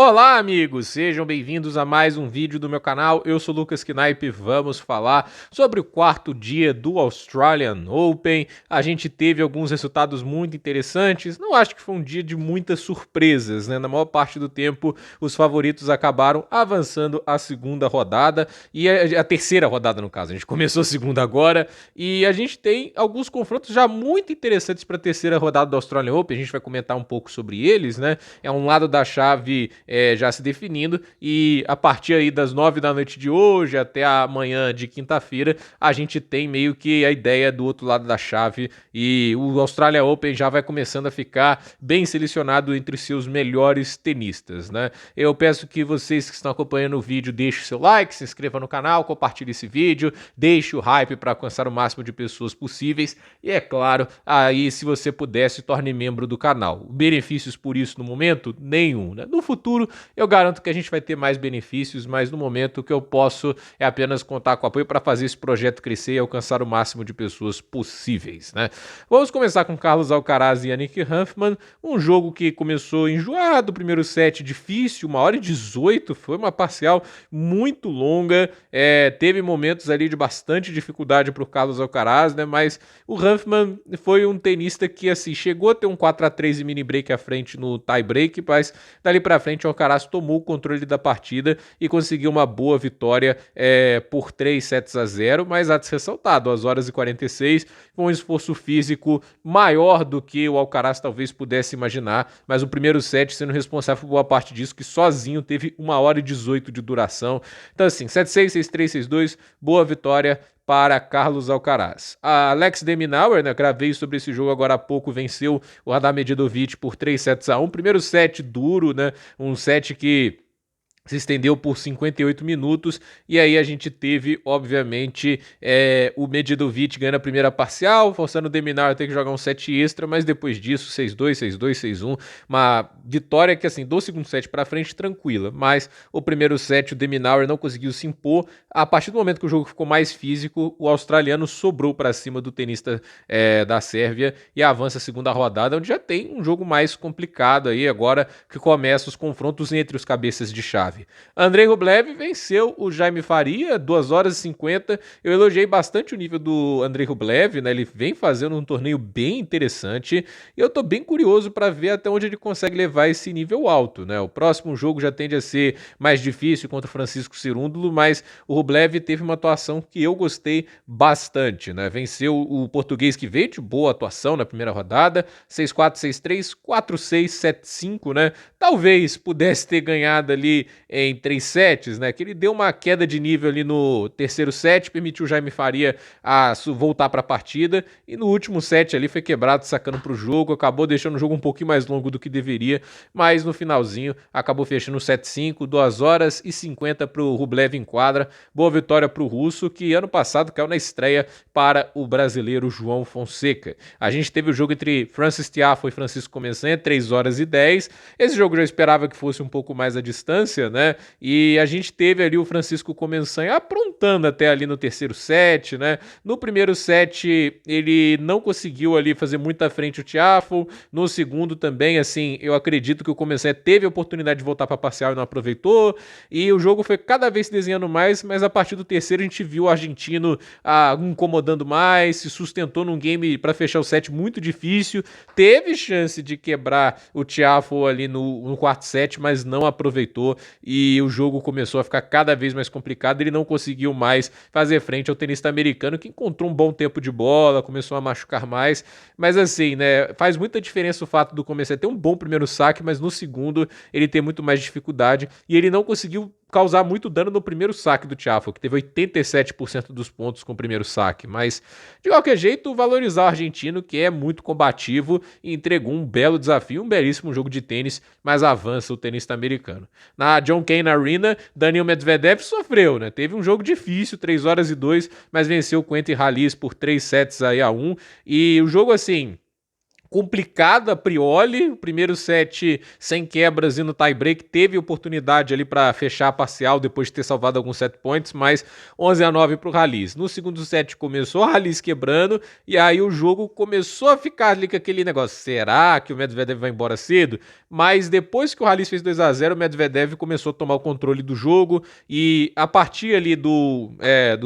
Olá, amigos! Sejam bem-vindos a mais um vídeo do meu canal. Eu sou Lucas Knipe e vamos falar sobre o quarto dia do Australian Open. A gente teve alguns resultados muito interessantes. Não acho que foi um dia de muitas surpresas, né? Na maior parte do tempo, os favoritos acabaram avançando a segunda rodada e a terceira rodada, no caso. A gente começou a segunda agora e a gente tem alguns confrontos já muito interessantes para a terceira rodada do Australian Open. A gente vai comentar um pouco sobre eles, né? É um lado da chave já se definindo, e a partir aí das 9 da noite de hoje até amanhã de quinta-feira, a gente tem meio que a ideia do outro lado da chave, e o Australian Open já vai começando a ficar bem selecionado entre seus melhores tenistas, né? Eu peço que vocês que estão acompanhando o vídeo deixem seu like, se inscreva no canal, compartilhe esse vídeo, deixe o hype para alcançar o máximo de pessoas possíveis, e é claro, aí se você puder, se torne membro do canal. Benefícios por isso no momento? Nenhum, né? No futuro eu garanto que a gente vai ter mais benefícios, mas no momento o que eu posso é apenas contar com apoio para fazer esse projeto crescer e alcançar o máximo de pessoas possíveis, né? Vamos começar com Carlos Alcaraz e Yannick Hanfmann, um jogo que começou enjoado, primeiro set difícil, 1h18, foi uma parcial muito longa, teve momentos ali de bastante dificuldade para o Carlos Alcaraz, né? Mas o Hanfmann foi um tenista que assim chegou a ter um 4-3 e mini break à frente no tie break, mas dali para frente o Alcaraz tomou o controle da partida e conseguiu uma boa vitória por 3-0, mas há de ser ressaltar, 2h46, foi um esforço físico maior do que o Alcaraz talvez pudesse imaginar, mas o primeiro set sendo responsável por boa parte disso, que sozinho teve 1h18 de duração. Então assim, 7-6, 6-3, 6-2, boa vitória para Carlos Alcaraz. A Alex de Minaur, né, gravei sobre esse jogo agora há pouco, venceu o Radar Medjedovic por 3-1. Primeiro set duro, né, um set que se estendeu por 58 minutos, e aí a gente teve, obviamente, o Medjedovic ganhando a primeira parcial, forçando o de Minaur a ter que jogar um set extra, mas depois disso, 6-2, 6-2, 6-1, uma vitória que, assim, do segundo set para frente, tranquila, mas o primeiro set, o de Minaur não conseguiu se impor. A partir do momento que o jogo ficou mais físico, o australiano sobrou para cima do tenista da Sérvia e avança a segunda rodada, onde já tem um jogo mais complicado aí, agora que começam os confrontos entre os cabeças de chave. Andrei Rublev venceu o Jaime Faria, 2h50. Eu elogiei bastante o nível do Andrei Rublev, né? Ele vem fazendo um torneio bem interessante e eu tô bem curioso para ver até onde ele consegue levar esse nível alto, né? O próximo jogo já tende a ser mais difícil contra o Francisco Cerúndolo, mas o Rublev teve uma atuação que eu gostei bastante, né? Venceu o português que veio de boa atuação na primeira rodada, 6-4, 6-3, 4-6, 7-5, né? Talvez pudesse ter ganhado ali em 3 sets, né? Que ele deu uma queda de nível ali no terceiro set, permitiu o Jaime Faria voltar para a partida, e no último set ali foi quebrado, sacando para o jogo, acabou deixando o jogo um pouquinho mais longo do que deveria, mas no finalzinho acabou fechando o 7-5, 2h50 para o Rublev em quadra. Boa vitória para o russo, que ano passado caiu na estreia para o brasileiro João Fonseca. A gente teve o jogo entre Francis Tiafoe e Francisco Começanha, 3h10. Esse jogo eu já esperava que fosse um pouco mais a distância, né? E a gente teve ali o Francisco Começanha aprontando até ali no terceiro set, né? No primeiro set ele não conseguiu ali fazer muito à frente o Tiafoe. No segundo também, assim, eu acredito que o Começanha teve a oportunidade de voltar para parcial e não aproveitou. E o jogo foi cada vez se desenhando mais, mas a partir do terceiro a gente viu o argentino incomodando mais, se sustentou num game para fechar o set muito difícil. Teve chance de quebrar o Tiafoe ali no quarto set, mas não aproveitou e o jogo começou a ficar cada vez mais complicado. Ele não conseguiu mais fazer frente ao tenista americano, que encontrou um bom tempo de bola, começou a machucar mais, mas assim, né, faz muita diferença o fato do começar a ter um bom primeiro saque, mas no segundo ele tem muito mais dificuldade e ele não conseguiu causar muito dano no primeiro saque do Tiafoe, que teve 87% dos pontos com o primeiro saque, mas de qualquer jeito valorizar o argentino, que é muito combativo e entregou um belo desafio, um belíssimo jogo de tênis, mas avança o tenista americano. Na John Cain Arena, Daniil Medvedev sofreu, né? Teve um jogo difícil, 3h02, mas venceu o Quentin Halys por 3-1, e o jogo assim complicado a priori, o primeiro set sem quebras e no tie-break teve oportunidade ali para fechar a parcial depois de ter salvado alguns set points, mas 11-9 para o Rallis. No segundo set começou o Rallis quebrando e aí o jogo começou a ficar ali com aquele negócio, será que o Medvedev vai embora cedo? Mas depois que o Rallis fez 2-0, o Medvedev começou a tomar o controle do jogo e a partir ali do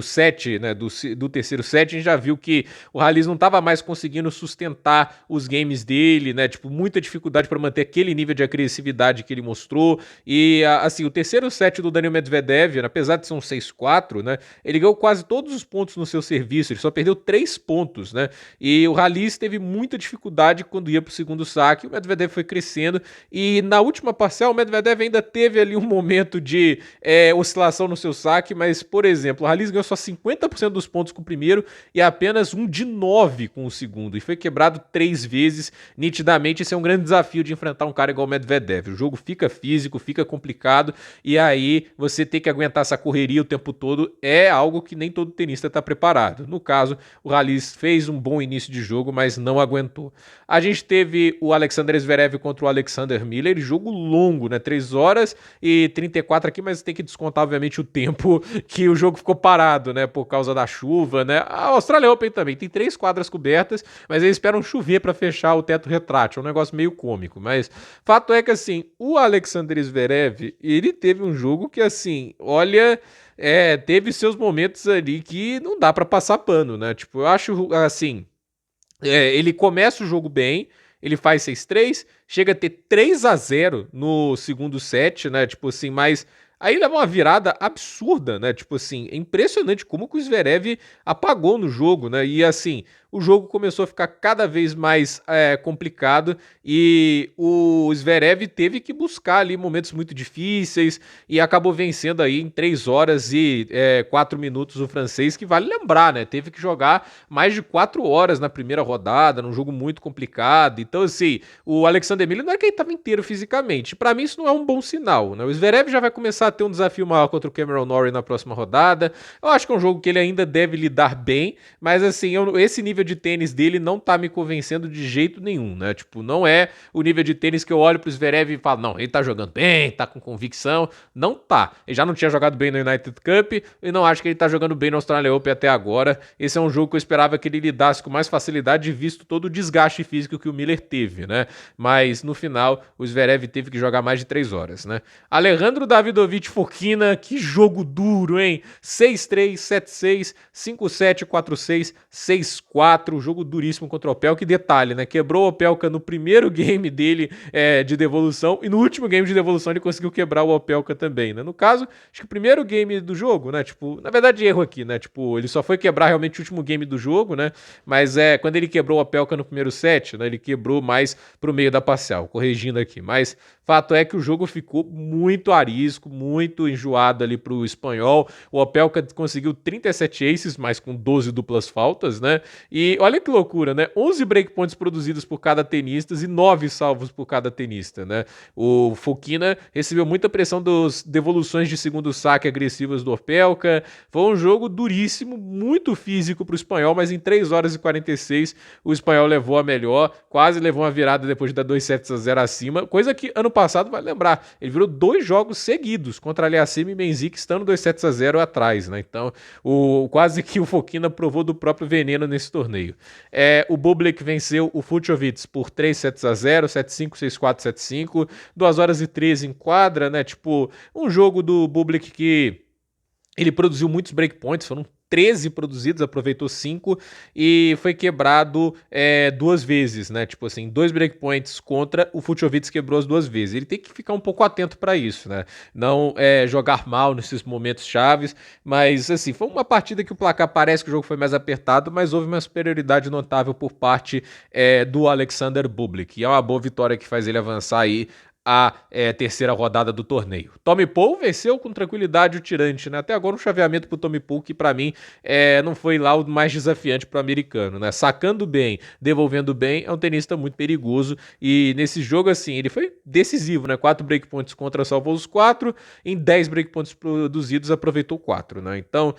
set, né, do terceiro set, a gente já viu que o Rallis não estava mais conseguindo sustentar os games dele, né? Tipo, muita dificuldade para manter aquele nível de agressividade que ele mostrou. E, assim, o terceiro set do Daniil Medvedev, apesar de ser um 6-4, né? Ele ganhou quase todos os pontos no seu serviço, ele só perdeu 3 pontos, né? E o Rallis teve muita dificuldade quando ia para o segundo saque, o Medvedev foi crescendo. E na última parcial, o Medvedev ainda teve ali um momento de oscilação no seu saque, mas, por exemplo, o Rallis ganhou só 50% dos pontos com o primeiro e apenas um de 9 com o segundo, e foi quebrado 3 vezes. Nitidamente esse é um grande desafio de enfrentar um cara igual o Medvedev. O jogo fica físico, fica complicado, e aí você ter que aguentar essa correria o tempo todo é algo que nem todo tenista está preparado. No caso, o Rallis fez um bom início de jogo, mas não aguentou. A gente teve o Alexander Zverev contra o Alexander Miller, jogo longo, né? 3 horas e 34 aqui, mas tem que descontar, obviamente, o tempo que o jogo ficou parado, né? Por causa da chuva, né? A Australian Open também tem 3 quadras cobertas, mas eles esperam chover para fechar o teto retrátil. É um negócio meio cômico, mas fato é que, assim, o Alexander Zverev, ele teve um jogo que, assim, olha, teve seus momentos ali que não dá para passar pano, né? Tipo, eu acho, assim, ele começa o jogo bem, ele faz 6-3, chega a ter 3-0 no segundo set, né? Tipo assim, mas aí leva uma virada absurda, né? Tipo assim, é impressionante como que o Zverev apagou no jogo, né? E assim, o jogo começou a ficar cada vez mais complicado e o Zverev teve que buscar ali momentos muito difíceis e acabou vencendo aí em 3 horas e 4 minutos o francês, que vale lembrar, né? Teve que jogar mais de 4 horas na primeira rodada, num jogo muito complicado. Então, assim, o Alexander Miller não é que ele estava inteiro fisicamente. Para mim, isso não é um bom sinal, né? O Zverev já vai começar a ter um desafio maior contra o Cameron Norrie na próxima rodada. Eu acho que é um jogo que ele ainda deve lidar bem, mas assim, esse nível de tênis dele não tá me convencendo de jeito nenhum, né? Tipo, não é o nível de tênis que eu olho pro Zverev e falo, não, ele tá jogando bem, tá com convicção. Não tá. Ele já não tinha jogado bem no United Cup e não acho que ele tá jogando bem no Australian Open até agora. Esse é um jogo que eu esperava que ele lidasse com mais facilidade, visto todo o desgaste físico que o Miller teve, né? Mas no final, o Zverev teve que jogar mais de 3 horas, né? Alejandro Davidovich Fokina, que jogo duro, hein? 6-3, 7-6, 5-7, 4-6, 6-4, jogo duríssimo contra o Opelka. E detalhe, né? Quebrou o Opelka no primeiro game dele de devolução e no último game de devolução ele conseguiu quebrar o Opelka também, né? No caso, acho que o primeiro game do jogo, né? Tipo, na verdade, erro aqui, né? Tipo, ele só foi quebrar realmente o último game do jogo, né? Mas quando ele quebrou o Opelka no primeiro set, né? Ele quebrou mais pro meio da parcial, corrigindo aqui. Mas fato é que o jogo ficou muito arisco, muito enjoado ali pro espanhol. O Opelka conseguiu 37 aces, mas com 12 duplas faltas, né? E olha que loucura, né? 11 breakpoints produzidos por cada tenista e 9 salvos por cada tenista, né? O Fokina recebeu muita pressão das devoluções de segundo saque agressivas do Opelka. Foi um jogo duríssimo, muito físico pro espanhol, mas em 3 horas e 46 o espanhol levou a melhor, quase levou uma virada depois de dar 2-0 acima, coisa que ano passado, vai lembrar, ele virou 2 jogos seguidos contra Aliassime e Menzik, estando 2-0 atrás, né? Então, quase que o Fokina provou do próprio veneno nesse torneio. O Bublik venceu o Fucsovics por 3-0, 7-5, 6-4, 7-5, 2 horas e 13 em quadra, né? Tipo, um jogo do Bublik que ele produziu muitos breakpoints, foram 13 produzidos, aproveitou 5 e foi quebrado 2 vezes, né? Tipo assim, 2 breakpoints contra o Fucsovics, quebrou as 2 vezes. Ele tem que ficar um pouco atento para isso, né? Não jogar mal nesses momentos chaves, mas assim, foi uma partida que o placar parece que o jogo foi mais apertado, mas houve uma superioridade notável por parte do Alexander Bublik, e é uma boa vitória que faz ele avançar aí a terceira rodada do torneio. Tommy Paul venceu com tranquilidade o tirante, né? Até agora um chaveamento pro Tommy Paul que para mim não foi lá o mais desafiante pro americano, né? Sacando bem, devolvendo bem, é um tenista muito perigoso e nesse jogo assim, ele foi decisivo, né? 4 breakpoints contra, salvou os 4, em 10 breakpoints produzidos aproveitou 4, né? Então,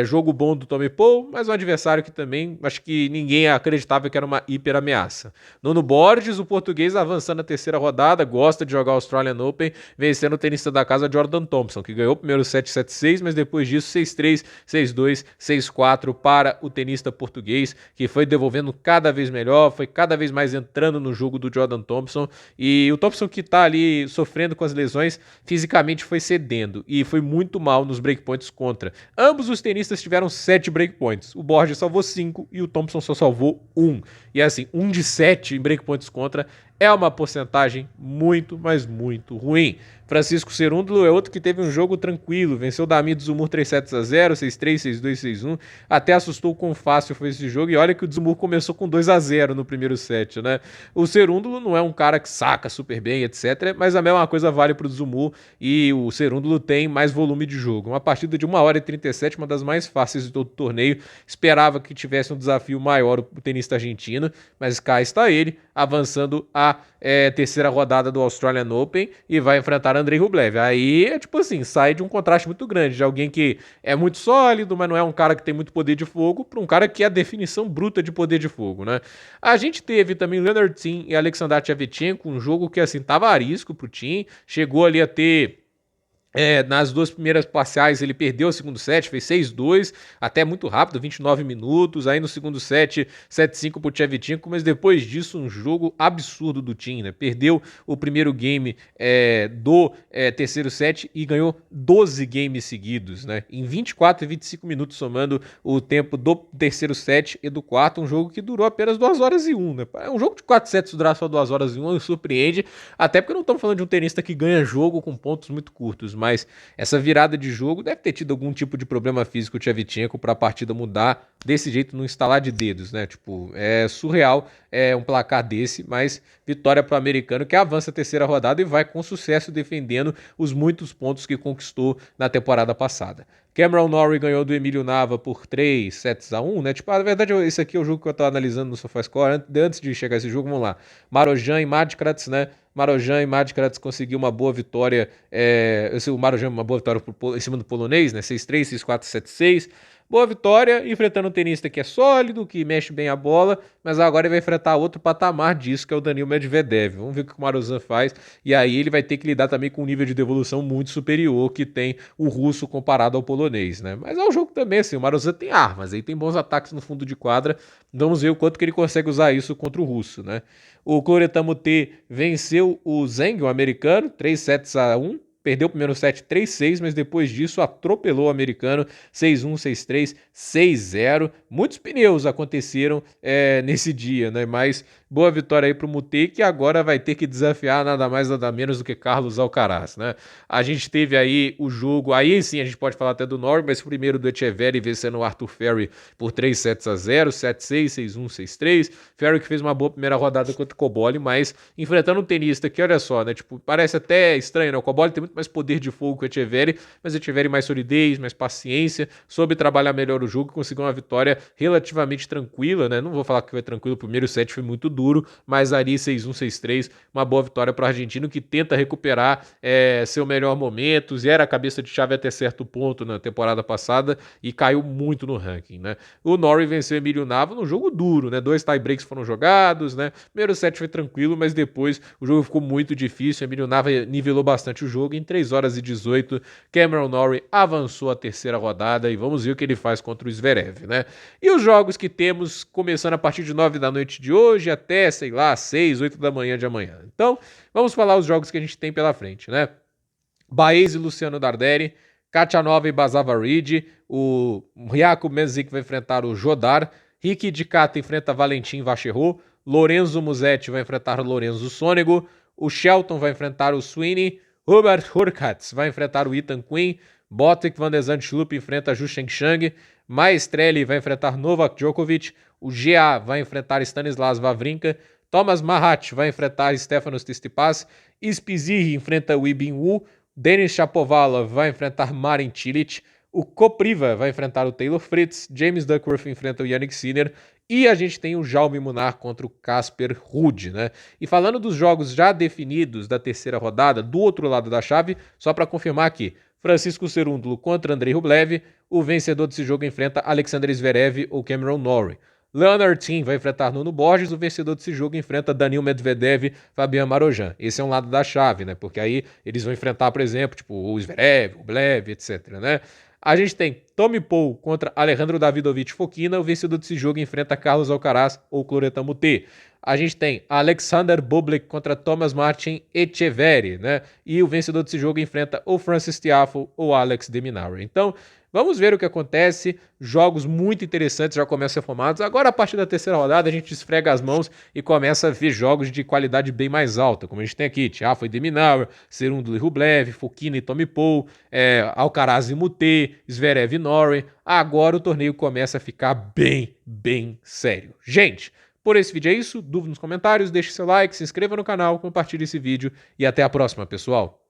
jogo bom do Tommy Paul, mas um adversário que também acho que ninguém acreditava que era uma hiper ameaça. Nuno Borges, o português avançando na terceira rodada, gosta de jogar o Australian Open, vencendo o tenista da casa Jordan Thompson, que ganhou o primeiro set 7-6, mas depois disso 6-3, 6-2, 6-4 para o tenista português, que foi devolvendo cada vez melhor, foi cada vez mais entrando no jogo do Jordan Thompson, e o Thompson que tá ali sofrendo com as lesões, fisicamente foi cedendo, e foi muito mal nos breakpoints contra. Ambos os tenistas tiveram 7 breakpoints, o Borges salvou 5 e o Thompson só salvou 1. E assim, 1 de 7 em breakpoints contra é uma porcentagem muito, mas muito ruim. Francisco Cerúndolo é outro que teve um jogo tranquilo, venceu o Damir Dzumhur 3-0, 6-3, 6-2, 6-1, até assustou o quão fácil foi esse jogo, e olha que o Dzumhur começou com 2-0 no primeiro set, né? O Cerúndolo não é um cara que saca super bem, etc, mas a mesma coisa vale pro Dzumhur, e o Cerúndolo tem mais volume de jogo. Uma partida de 1h37, uma das mais fáceis de todo o torneio, esperava que tivesse um desafio maior o tenista argentino, mas cá está ele, avançando a terceira rodada do Australian Open e vai enfrentar Andrei Rublev. Aí é tipo assim, sai de um contraste muito grande, de alguém que é muito sólido, mas não é um cara que tem muito poder de fogo, para um cara que é a definição bruta de poder de fogo, né? A gente teve também Leonard Thiem e Alexander Shevchenko, um jogo que assim tava a risco pro Thiem, chegou ali a ter nas duas primeiras parciais ele perdeu o segundo set, fez 6-2, até muito rápido, 29 minutos, aí no segundo set, 7-5 pro Shevchenko, mas depois disso um jogo absurdo do Thiem, né? Perdeu o primeiro game do terceiro set e ganhou 12 games seguidos, né? Em 24 e 25 minutos, somando o tempo do terceiro set e do quarto, um jogo que durou apenas 2 horas e 1, né? É um jogo de 4 sets durar só 2 horas e 1, surpreende, até porque não estamos falando de um tenista que ganha jogo com pontos muito curtos, mas essa virada de jogo deve ter tido algum tipo de problema físico o Shevchenko para a partida mudar desse jeito no instalar de dedos, né? Tipo, é surreal um placar desse, mas vitória para o americano que avança a terceira rodada e vai com sucesso defendendo os muitos pontos que conquistou na temporada passada. Cameron Norrie ganhou do Emílio Nava por 3-1, né? Tipo, na verdade, esse aqui é o jogo que eu tô analisando no SofaScore. Antes de chegar esse jogo, vamos lá. Marojan e Madkrats, né? Marojan e Madkrats conseguiu uma boa vitória. O Marojan uma boa vitória em cima do polonês, né? 6-3, 6-4, 7-6. Boa vitória, enfrentando um tenista que é sólido, que mexe bem a bola, mas agora ele vai enfrentar outro patamar disso, que é o Daniil Medvedev. Vamos ver o que o Marozan faz, e aí ele vai ter que lidar também com um nível de devolução muito superior que tem o russo comparado ao polonês, né? Mas é um jogo também, assim, o Marozan tem armas, ele tem bons ataques no fundo de quadra, vamos ver o quanto que ele consegue usar isso contra o russo, né? O Cloretamo T venceu o Zheng, o americano, 3-1, perdeu o primeiro set 3-6, mas depois disso atropelou o americano 6-1, 6-3, 6-0. Muitos pneus aconteceram nesse dia, né? Mas boa vitória aí pro Mutê, que agora vai ter que desafiar nada mais nada menos do que Carlos Alcaraz, né? A gente teve aí o jogo, aí sim a gente pode falar até do Norrie, mas primeiro do Etcheverry vencendo o Arthur Ferry por 3-0, 7-6, 6-1, 6-3. Ferry que fez uma boa primeira rodada contra o Cobolli, mas enfrentando um tenista que, olha só, né? Tipo, parece até estranho, né? O Cobolli tem muito mais poder de fogo que o Etcheverry, mas o Etcheverry mais solidez, mais paciência, soube trabalhar melhor o jogo e conseguiu uma vitória relativamente tranquila, né? Não vou falar que foi tranquilo, o primeiro set foi muito duro, mas ali 6-1, 6-3, uma boa vitória para o argentino que tenta recuperar seu melhor momento, era a cabeça de chave até certo ponto na temporada passada e caiu muito no ranking, né? O Norrie venceu o Emílio Nava num jogo duro, né? 2 tie-breaks foram jogados, né? Primeiro set foi tranquilo, mas depois o jogo ficou muito difícil, o Emílio Nava nivelou bastante o jogo, em 3 horas e 18, Cameron Norrie avançou a terceira rodada e vamos ver o que ele faz contra o Zverev, né? E os jogos que temos começando a partir de 9 da noite de hoje até, sei lá, 6, 8 da manhã de amanhã. Então, vamos falar os jogos que a gente tem pela frente, né? Baez e Luciano Darderi, Khachanov e Bazava Reed, o Jakub Mensik vai enfrentar o Jodar, Ricky Dicata enfrenta Valentim Vacherot, Lorenzo Musetti vai enfrentar o Lorenzo Sonego, o Shelton vai enfrentar o Sweeney, Hubert Hurkacz vai enfrentar o Ethan Quinn, Botic van de Zandschulp enfrenta Zhu Shengshang, Maestrelli vai enfrentar Novak Djokovic, o GA vai enfrentar Stanislas Wawrinka, Thomas Mahat vai enfrentar Stefanos Tsitsipas, Spizirri enfrenta Wei Wu, Denis Shapovalov vai enfrentar Marin Cilic, o Kopriva vai enfrentar o Taylor Fritz, James Duckworth enfrenta o Jannik Sinner e a gente tem o Jaume Munar contra o Casper Ruud, né? E falando dos jogos já definidos da terceira rodada, do outro lado da chave, só para confirmar aqui, Francisco Cerúndolo contra Andrei Rublev, o vencedor desse jogo enfrenta Alexander Zverev ou Cameron Norrie. Leonard Thiem vai enfrentar Nuno Borges, o vencedor desse jogo enfrenta Daniil Medvedev, Fabian Marojan. Esse é um lado da chave, né? Porque aí eles vão enfrentar, por exemplo, tipo o Zverev, o Rublev, etc, né? A gente tem Tommy Paul contra Alejandro Davidovich Fokina, o vencedor desse jogo enfrenta Carlos Alcaraz ou Cloretan Moutet. A gente tem Alexander Bublik contra Thomas Martin Etcheverry, né? E o vencedor desse jogo enfrenta ou Francis Tiafoe ou Alex de Minaur. Então, vamos ver o que acontece. Jogos muito interessantes já começam a ser formados. Agora, a partir da terceira rodada, a gente esfrega as mãos e começa a ver jogos de qualidade bem mais alta, como a gente tem aqui, Tiafoe e de Minaur, Cerúndolo e Rublev, Fokina e Tommy Paul, Alcaraz e Moutet, Zverev e Norrie. Agora o torneio começa a ficar bem sério. Gente, por esse vídeo é isso. Dúvida nos comentários, deixe seu like, se inscreva no canal, compartilhe esse vídeo e até a próxima, pessoal.